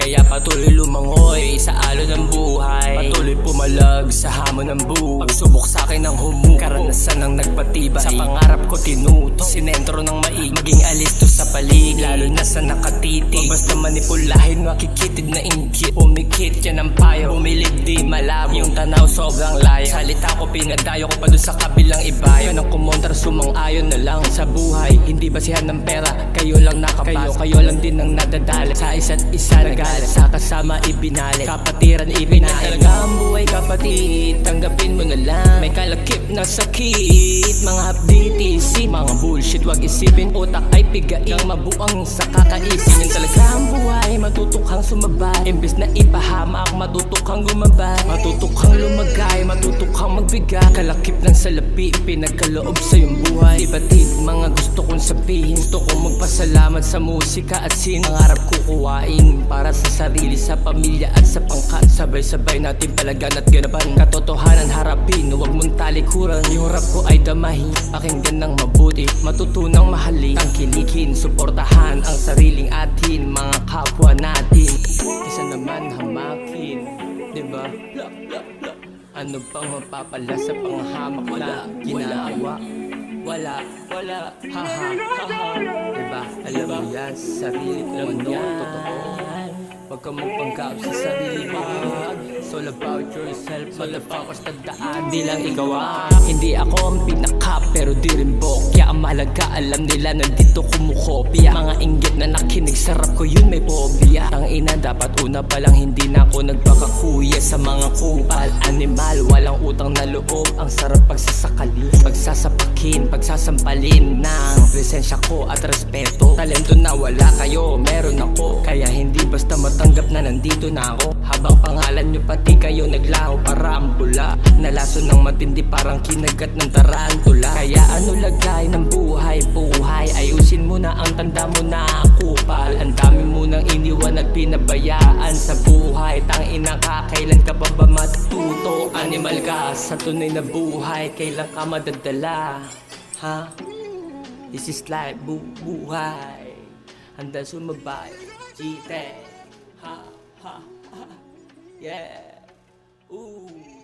Kaya patuloy lumangoy sa alon ng buhay, patuloy pumalag sa hamon ng buhay. Pagsubok sa akin ng humuko, karanasan ang nagpatibay. Sa pangarap ko tinuto, sinentro ng maigi, maging alisto sa paligid, lalo na sa nakatitig. Wag basta manipulahin, makikitid na inggit. Umikit yan ang payo, bumilid di malabo, yung tanaw sobrang layo. Salita ko pinadayo ko pa dun sa kabilang ibayo. Nang kumontra sumang-ayon na lang sa buhay, hindi basihan ng pera, kayo lang nakapasok. Kayo lang din ang nadadala, sa isa't isa nagalit, sa kasama ibinalik, kapatiran ibinahin. Talaga ang buhay kapatid, tanggapin mo na lang. May kalakip na sakit, mga hapditisi, mga bullshit, wag isipin. Utak ay pigain, nang mabuang sa kakaisip. Yan talaga ang buhay, matutukhang sumabay. Imbis na ipahamak, matutukhang gumabay, matutukhang lumagay, matutukhang magbigay. Kalakip ng salapi, pinagkaloob sa iyong buhay. Ibatid mga gusto kong sabihin, gusto kong magpasalamat sa musika at sin. Pangarap ko kuwain para sa sarili, sa pamilya at sa pangkat. Sabay-sabay natin palagan at ganapan, katotohanan harapin, huwag mong talikuran. Yung rap ko ay damahin, pakinggan ng mabuti, matutunang mahalin, tangkilikin, suportahan ang sariling atin, mga kapwa natin. Isa naman hamakin, diba? Ano bang mapapala sa panghamak na ginagawa? Wala, haha, diba? Alam mo yan, sarili ko ano, totoo. Huwag kang magpanggap sa sarili mo. It's all about yourself, motherfuckers, tandaan, di lang ikaw. Hindi ako ang pinaka, pero di rin bokya. Ang mahalaga, alam nila nandito kumukopya. Mga inggit na nakinig, sarap ko yun, may phobia. Ang ina, dapat una pa lang hindi na ako nagbakakuya sa mga kupal. Animal, walang utang na loob, ang sarap pagsasakali, pagsasapakin, pagsasampalin ng presensya ko at respeto. Talento na wala kayo, meron ako, kaya hindi basta matanggap na nandito na ako. Habang pangalan nyo pati kayo naglaho, parang bula, nalaso ng matindi parang kinagat ng tarantula. Kaya ano lagay ng buhay, ayusin mo na ang tanda mo na kupal. Ang dami mo nang iniwan at pinabayaan sa buhay. Tangina ka, kailan ka pa ba matututo? Animal ka sa tunay na buhay, kailan ka madadala? Ha? This is life, buhay. Handa sumabay, chite. Ha, ha, ha. Yeah. Ooh.